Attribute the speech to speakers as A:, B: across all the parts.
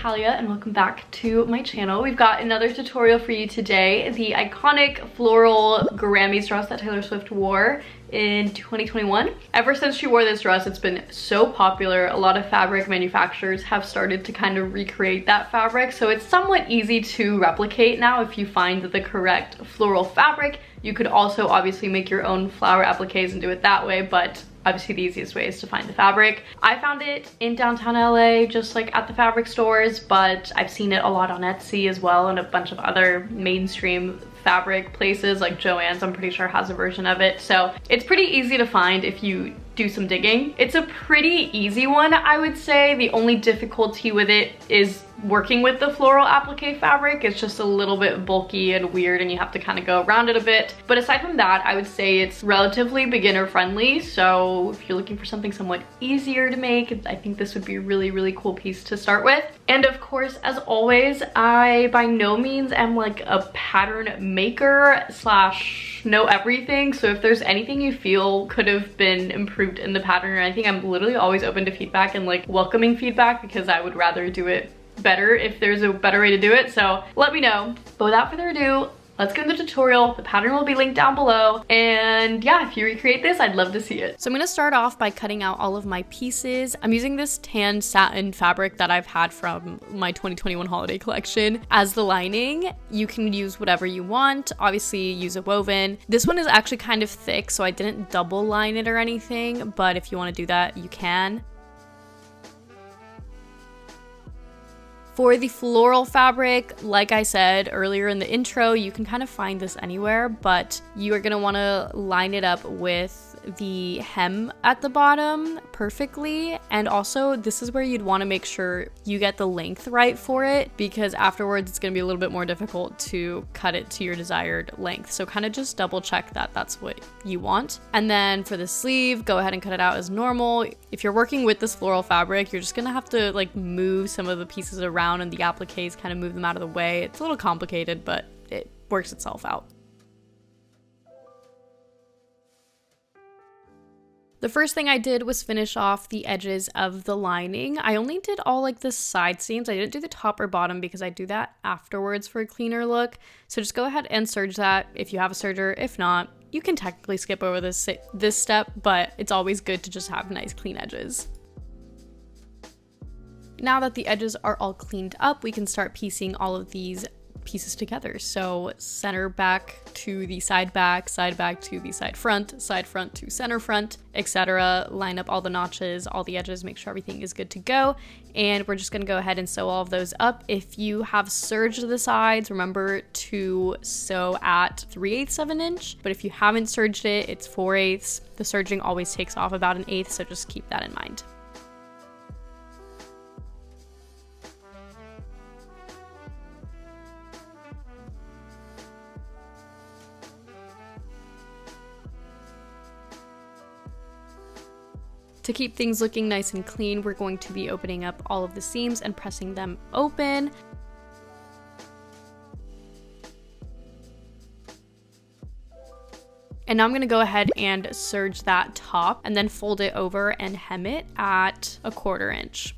A: Natalia and welcome back to my channel. We've got another tutorial for you today. The iconic floral Grammy dress that Taylor Swift wore in 2021. Ever since she wore this dress, it's been so popular. A lot of fabric manufacturers have started to kind of recreate that fabric, so it's somewhat easy to replicate now if you find the correct floral fabric. You could also obviously make your own flower appliques and do it that way, but obviously the easiest way is to find the fabric. I found it in downtown LA, just like at the fabric stores, but I've seen it a lot on Etsy as well and a bunch of other mainstream fabric places like Joann's, I'm pretty sure, has a version of it. So it's pretty easy to find if you do some digging. It's a pretty easy one, I would say. The only difficulty with it is working with the floral applique fabric. It's just a little bit bulky and weird and you have to kind of go around it a bit. But aside from that, I would say it's relatively beginner friendly. So if you're looking for something somewhat easier to make, I think this would be a really cool piece to start with. And of course, as always, I by no means am like a pattern maker slash know everything. So if there's anything you feel could have been improved in the pattern or anything, I'm literally always open to feedback and like welcoming feedback, because I would rather do it better if there's a better way to do it. So let me know. But without further ado, let's go into the tutorial. The pattern will be linked down below. And yeah, if you recreate this, I'd love to see it. So I'm gonna start off by cutting out all of my pieces. I'm using this tan satin fabric that I've had from my 2021 holiday collection as the lining. You can use whatever you want. Obviously use a woven. This one is actually kind of thick, so I didn't double line it or anything, but if you wanna do that, you can. For the floral fabric, like I said earlier in the intro, you can kind of find this anywhere, but you are going to want to line it up with the hem at the bottom perfectly. And also, this is where you'd want to make sure you get the length right for it, because afterwards it's going to be a little bit more difficult to cut it to your desired length. So kind of just double check that that's what you want. And then for the sleeve, go ahead and cut it out as normal. If you're working with this floral fabric, you're just going to have to like move some of the pieces around and the appliques, kind of move them out of the way. It's a little complicated, but it works itself out. The first thing I did was finish off the edges of the lining. I only did all like the side seams. I didn't do the top or bottom because I do that afterwards for a cleaner look. So just go ahead and serge that if you have a serger. If not, you can technically skip over this step, but it's always good to just have nice clean edges. Now that the edges are all cleaned up, we can start piecing all of these pieces together. So center back to the side back to the side front to center front, etc. Line up all the notches, all the edges, make sure everything is good to go. And we're just gonna go ahead and sew all of those up. If you have serged the sides, remember to sew at 3/8 of an inch. But if you haven't serged it, it's 4/8. The serging always takes off about 1/8, so just keep that in mind. To keep things looking nice and clean, we're going to be opening up all of the seams and pressing them open. And now I'm gonna go ahead and serge that top and then fold it over and hem it at 1/4 inch.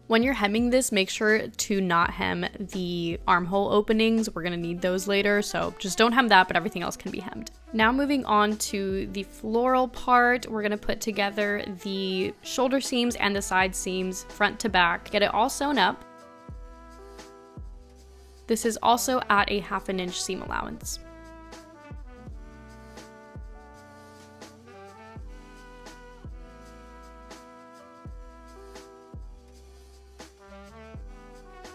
A: When you're hemming this, make sure to not hem the armhole openings. We're gonna need those later, so just don't hem that, but everything else can be hemmed. Now moving on to the floral part, we're gonna put together the shoulder seams and the side seams front to back. Get it all sewn up. This is also at a 1/2 inch seam allowance.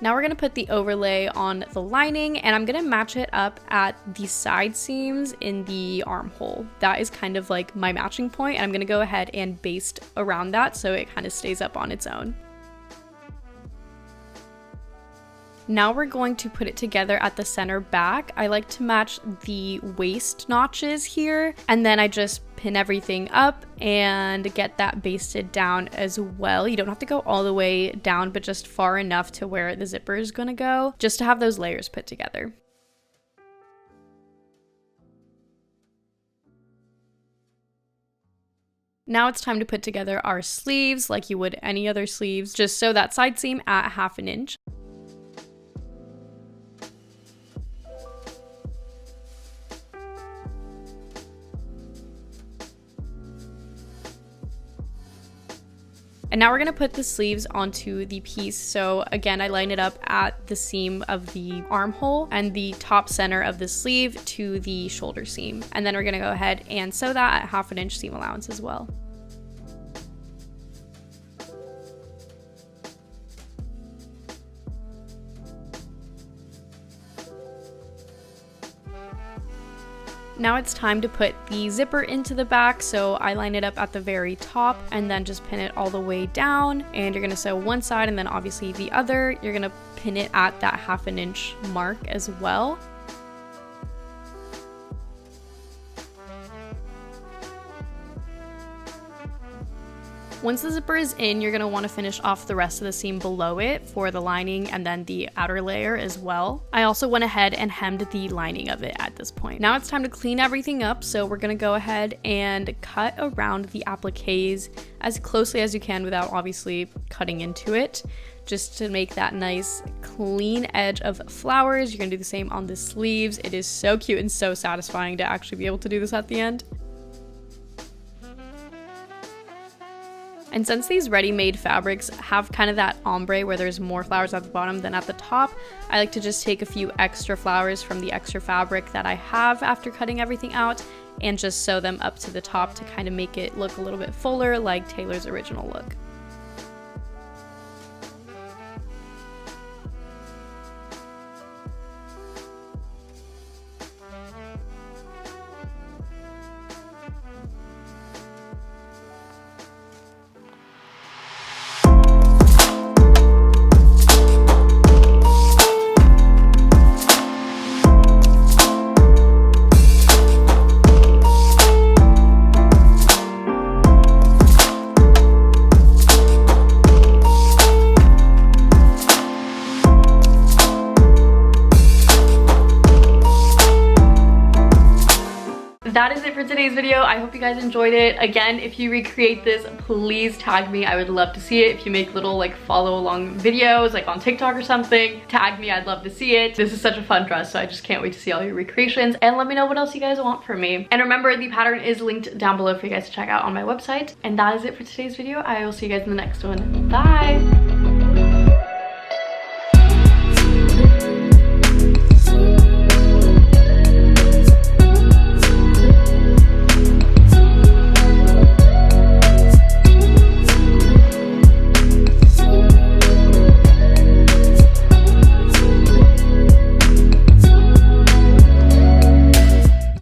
A: Now we're gonna put the overlay on the lining, and I'm gonna match it up at the side seams in the armhole. That is kind of like my matching point, and I'm gonna go ahead and baste around that so it kind of stays up on its own. Now we're going to put it together at the center back. I like to match the waist notches here, and then I just pin everything up and get that basted down as well. You don't have to go all the way down, but just far enough to where the zipper is gonna go, just to have those layers put together. Now it's time to put together our sleeves like you would any other sleeves. Just sew that side seam at 1/2 inch. And now we're gonna put the sleeves onto the piece. So again, I line it up at the seam of the armhole and the top center of the sleeve to the shoulder seam. And then we're gonna go ahead and sew that at 1/2 inch seam allowance as well. Now it's time to put the zipper into the back, so I line it up at the very top and then just pin it all the way down, and you're gonna sew one side and then obviously the other. You're gonna pin it at that 1/2 inch mark as well. Once the zipper is in, you're gonna wanna finish off the rest of the seam below it for the lining and then the outer layer as well. I also went ahead and hemmed the lining of it at this point. Now it's time to clean everything up, so we're gonna go ahead and cut around the appliques as closely as you can without obviously cutting into it, just to make that nice clean edge of flowers. You're gonna do the same on the sleeves. It is so cute and so satisfying to actually be able to do this at the end. And since these ready-made fabrics have kind of that ombre where there's more flowers at the bottom than at the top, I like to just take a few extra flowers from the extra fabric that I have after cutting everything out and just sew them up to the top to kind of make it look a little bit fuller like Taylor's original look. That is it for today's video. I hope you guys enjoyed it. Again, if you recreate this, please tag me. I would love to see it. If you make little like follow along videos like on TikTok or something, tag me. I'd love to see it. This is such a fun dress, so I just can't wait to see all your recreations, and let me know what else you guys want from me. And remember, the pattern is linked down below for you guys to check out on my website. And that is it for today's video. I will see you guys in the next one. Bye.